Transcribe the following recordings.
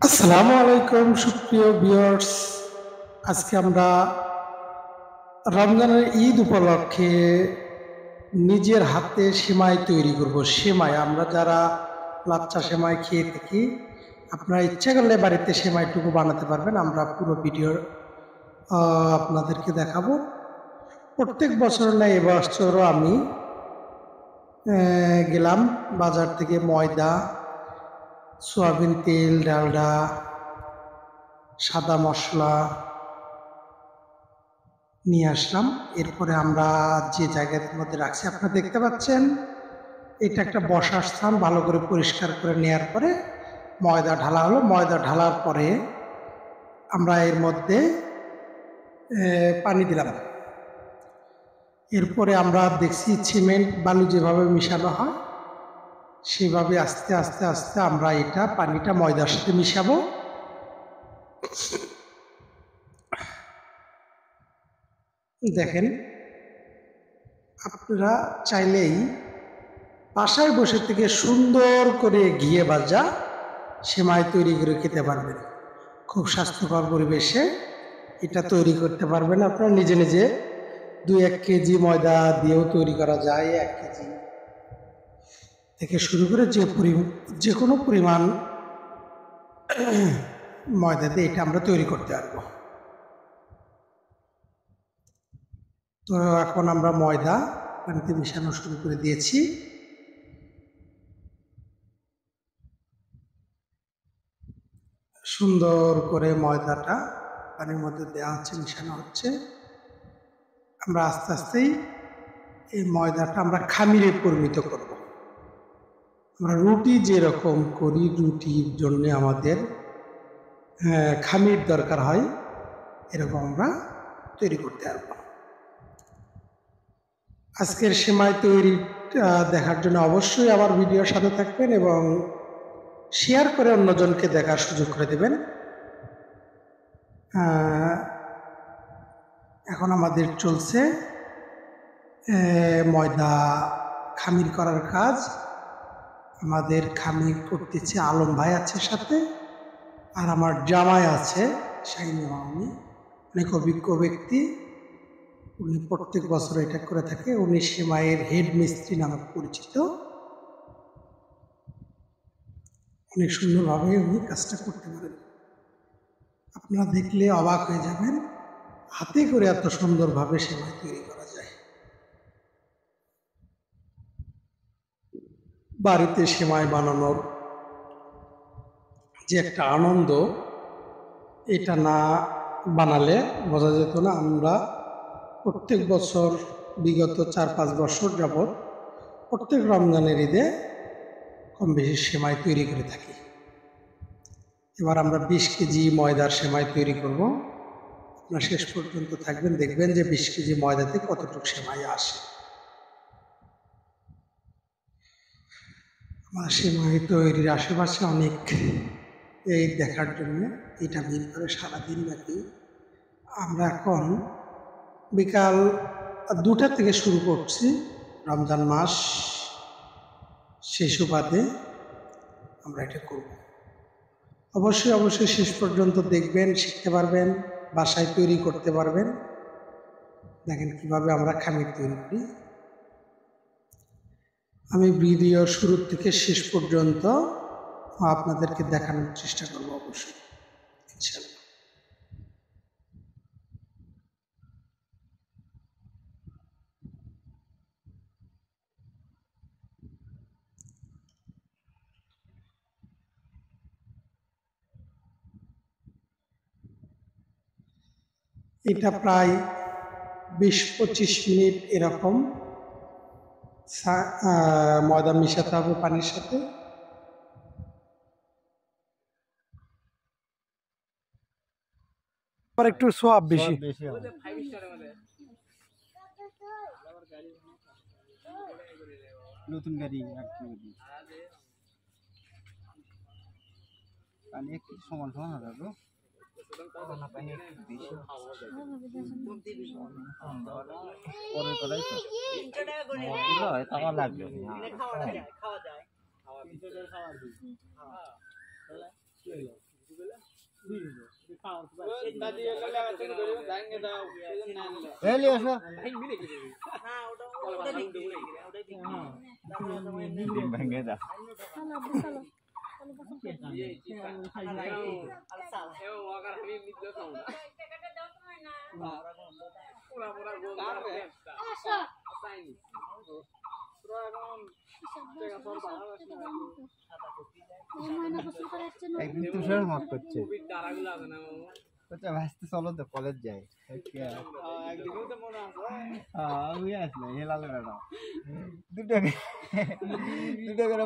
আসসালামু আলাইকুম সুপ্রিয় ভিউয়ার্স। আজকে আমরা রমজানের ঈদ উপলক্ষে নিজের হাতে সেমাই তৈরি করব। সেমাই আমরা যারা লাচ্চা সেমাই খেয়ে থাকি, আপনারা ইচ্ছা করলে বাড়িতে সেমাইটুকু বানাতে পারবেন। আমরা পুরো ভিডিও আপনাদেরকে দেখাবো। প্রত্যেক বছর না এবছরও আমি গেলাম বাজার থেকে ময়দা, সয়াবিন তেল, ডালডা, সাদা মশলা নিয়ে আসলাম। এরপরে আমরা যে জায়গার মধ্যে রাখছি আপনারা দেখতে পাচ্ছেন, এটা একটা বসার স্থান। ভালো করে পরিষ্কার করে নেওয়ার পরে ময়দা ঢালা হলো। ময়দা ঢালার পরে আমরা এর মধ্যে পানি দিলাম। এরপরে আমরা দেখছি সিমেন্ট বালু যেভাবে মিশানো হয় সেভাবে আস্তে আস্তে আস্তে আমরা এটা পানিটা ময়দার সাথে মিশাবো। দেখেন, আপনারা চাইলেই বাসায় বসে থেকে সুন্দর করে ঘিয়ে ভাজা সেমাই তৈরি করে খেতে পারবেন। খুব স্বাস্থ্যকর পরিবেশে এটা তৈরি করতে পারবেন আপনারা নিজে নিজে। 2-1 কেজি ময়দা দিয়েও তৈরি করা যায়। 1 কেজি থেকে শুরু করে যে কোনো পরিমাণ ময়দা দিয়ে এটা আমরা তৈরি করতে পারবো। তো এখন আমরা ময়দা পানিতে মিশানো শুরু করে দিয়েছি। সুন্দর করে ময়দাটা পানির মধ্যে দেওয়া হচ্ছে, মিশানো হচ্ছে। আমরা আস্তে আস্তেই এই ময়দাটা আমরা খামিরে পরিণত করব। আমরা রুটি যেরকম করি, রুটির জন্য আমাদের খামির দরকার হয়, এরকম আমরা তৈরি করতে পারব। আজকের সেমাই তৈরি দেখার জন্য অবশ্যই আমার ভিডিওর সাথে থাকবেন এবং শেয়ার করে অন্যজনকে দেখার সুযোগ করে দেবেন। এখন আমাদের চলছে ময়দা খামির করার কাজ। আমাদের খামির করতেছে আলম ভাই আছে সাথে, আর আমার জামাই আছে শাহিন মামনি, অনেক অভিজ্ঞ ব্যক্তি। উনি প্রত্যেক বছর এটা করে থাকে। উনি সেমাইয়ের হেড মিস্ত্রি নামে পরিচিত। অনেক সুন্দরভাবে উনি কাজটা করতে পারেন। আপনারা দেখলে অবাক হয়ে যাবেন, হাতে করে এত সুন্দরভাবে সেমাই তৈরি করা যায়। বাড়িতে সেমাই বানানোর যে একটা আনন্দ, এটা না বানালে বোঝা যেত না। আমরা প্রত্যেক বছর বিগত 4-5 বছর যাবৎ প্রত্যেক রমজানের ঈদে কম বেশি সেমাই তৈরি করে থাকি। এবার আমরা 20 কেজি ময়দার সেমাই তৈরি করব। আপনারা শেষ পর্যন্ত থাকবেন, দেখবেন যে 20 কেজি ময়দাতে কতটুকু সেমাই আসে। আমার সেমাই তৈরির আশেপাশে অনেক এই দেখার জন্য এটা ভিড় করে সারাদিন ব্যাপী। আমরা এখন বিকাল 2টা থেকে শুরু করছি। রমজান মাস শেষ সুবাদে আমরা এটা করব। অবশ্যই অবশ্যই শেষ পর্যন্ত দেখবেন, শিখতে পারবেন, বাসায় তৈরি করতে পারবেন। দেখেন কিভাবে আমরা খামির তৈরি করি। আমি ভিডিও শুরু থেকে শেষ পর্যন্ত আপনাদেরকে দেখানোর চেষ্টা করব অবশ্যই, ইনশাআল্লাহ। এটা প্রায় 20-25 মিনিট এরকম ময়দা মিশাতে হবে পানির সাথে। আবার একটু সোয়াব বেশি। নতুন গাড়ি একটু সমান সমান হবে তো পরের কথাই তো আমার লাগবে ভেঙে দাও। একদিন তুষার মাফ করছে ভাসতে চলো তো কলেজ যাই আমি আসলে হেলালে না দুটো দুটো করে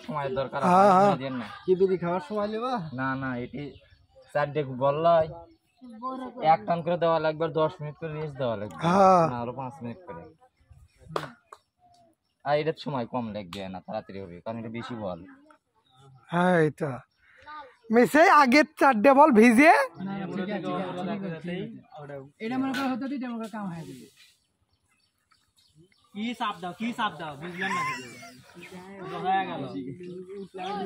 সময়ের দরকার কি বিড়ি খাওয়ার সময় নেবা না না এটি চারটে বললাই এক টান করে দেওয়া লাগবে আর 10 মিনিট করে রেস্ট দেওয়া লাগবে না আরো 5 মিনিট করে আর এটার সময় কম লাগবে না তাড়াতাড়ি হবে কারণ এটা বেশি বল হ্যাঁ এটা মিশে আগের 4টে বল ভিজে এটা মনে করে হতো দিতে আমাকে কাম হয়ে যাবে কি চাপ দাও বুঝলাম না হয়ে গেল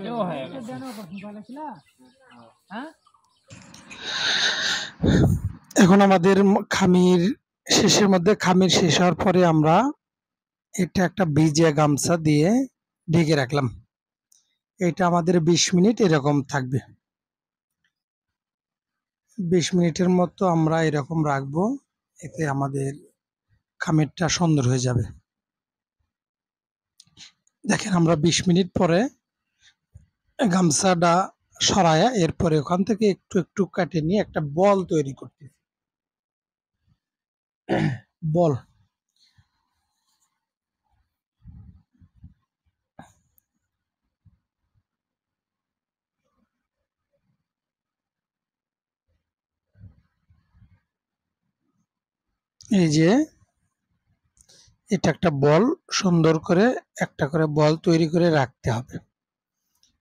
এও হয়ে গেল জানো কখন বলেছিল হ্যাঁ এখন আমাদের খামির শেষের মধ্যে খামির শেষ হওয়ার পরে আমরা এটা একটা ভিজে গামছা দিয়ে ঢেকে রাখলাম। এটা আমাদের 20 মিনিট এরকম থাকবে। 20 মিনিটের মতো আমরা এরকম রাখবো, এতে আমাদের খামিরটা সুন্দর হয়ে যাবে। দেখেন আমরা 20 মিনিট পরে গামছাটা সরায়া এরপরে ওখান থেকে একটু একটু কাটে নিয়ে একটা বল তৈরি করতেছি। বল এই যে এটা একটা বল, সুন্দর করে একটা করে বল তৈরি করে রাখতে হবে।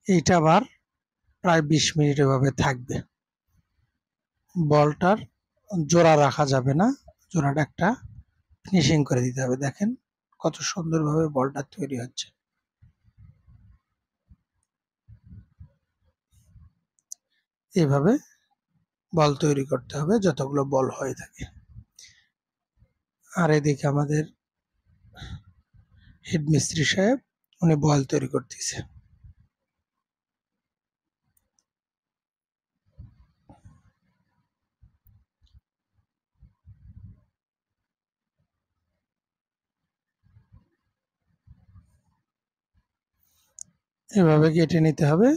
এইটা আবার প্রায় 20 মিনিট এভাবে থাকবে। বলটার জোড়া রাখা যাবে না, জোড়াটা একটা ফিনিশিং করে দিতে হবে। দেখেন কত সুন্দরভাবে বলটা তৈরি হচ্ছে। এইভাবে বল তৈরি করতে হবে যতগুলো বল হয়ে থাকে। আর এদিকে আমাদের হেড মিস্ত্রি সাহেব উনি বল তৈরি করতেছে। এভাবে কেটে নিতে হবে।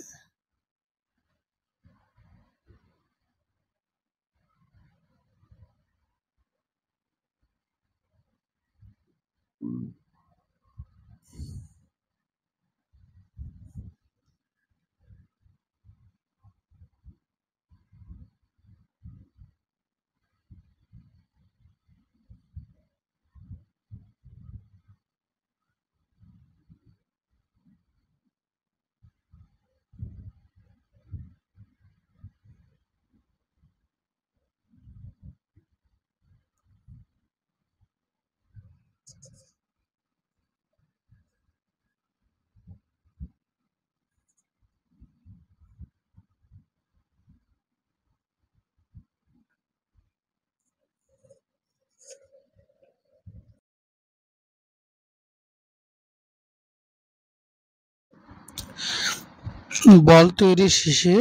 বল তৈরি শেষে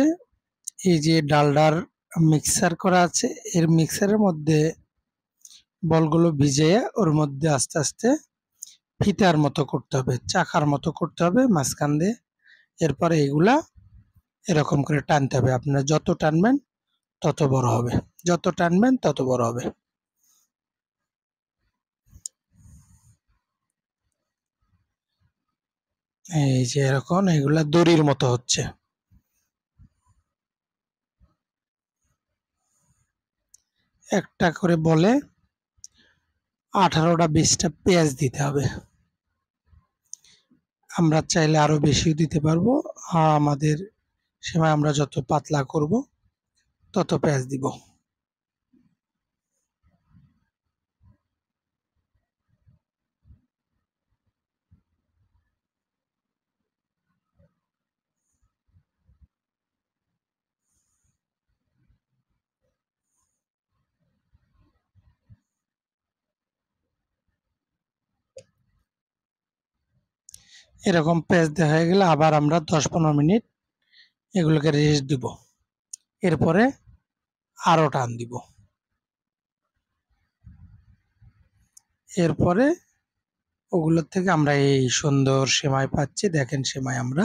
এই যে ডালডার মিক্সার করা আছে, এর মিক্সারের মধ্যে বলগুলো ভিজিয়ে ওর মধ্যে আস্তে আস্তে ফিতার মতো করতে হবে, চাকার মতো করতে হবে মাঝখান দিয়ে। এরপরে এগুলা এরকম করে টানতে হবে। আপনারা যত টানবেন তত বড় হবে, যত টানবেন তত বড় হবে। এই যে এরকম এগুলা দড়ির মতো হচ্ছে। একটা করে বলে 18টা 20টা পেঁয়াজ দিতে হবে। আমরা চাইলে আরো বেশিও দিতে পারবো। আর আমাদের সেমাই আমরা যত পাতলা করব তত পেঁয়াজ দিব। এরকম পেঁয়াজ দেওয়া হয়ে গেলে আবার আমরা 10-15 মিনিট এগুলোকে রেস্ট দিব। এরপরে আরো টান দিব। এরপরে ওগুলোর থেকে আমরা এই সুন্দর সেমাই পাচ্ছি। দেখেন সেমাই আমরা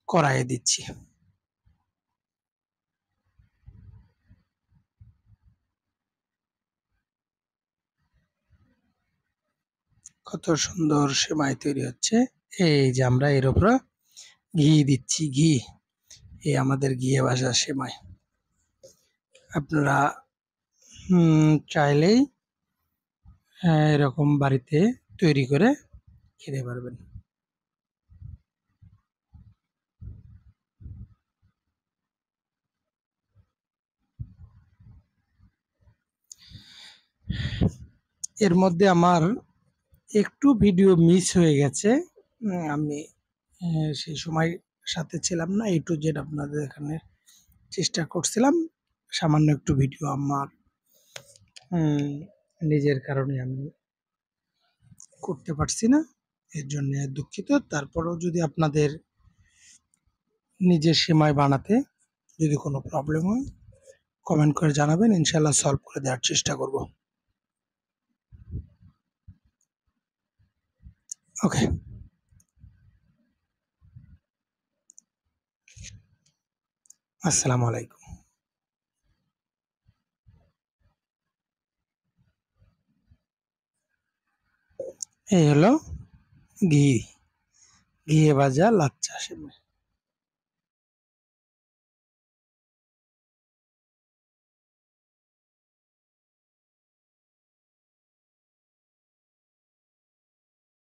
কড়াইয়ে দিচ্ছি। কত সুন্দর সেমাই তৈরি হচ্ছে। এই যে আমরা এর উপরে ঘি দিচ্ছি, ঘি। এই আমাদের ঘিয়ে ভাজা সেমাই। আপনারা চাইলেই এরকম বাড়িতে তৈরি করে খেতে পারবেন। এর মধ্যে আমার একটু ভিডিও মিস হয়ে গেছে। আমি সেই সময় সাথে ছিলাম না। A to Z আপনাদের এখানে চেষ্টা করছিলাম। সামান্য একটু ভিডিও আমার নিজের কারণে আমি করতে পারছি না, এর জন্য দুঃখিত। তারপরেও যদি আপনাদের নিজের সেমাই বানাতে যদি কোনো প্রবলেম হয় কমেন্ট করে জানাবেন, ইনশাল্লাহ সলভ করে দেওয়ার চেষ্টা করব। ওকে। আসসালামু আলাইকুম। এই হলো ঘি, ঘিয়ে ভাজা লাচ্ছা সেমাই।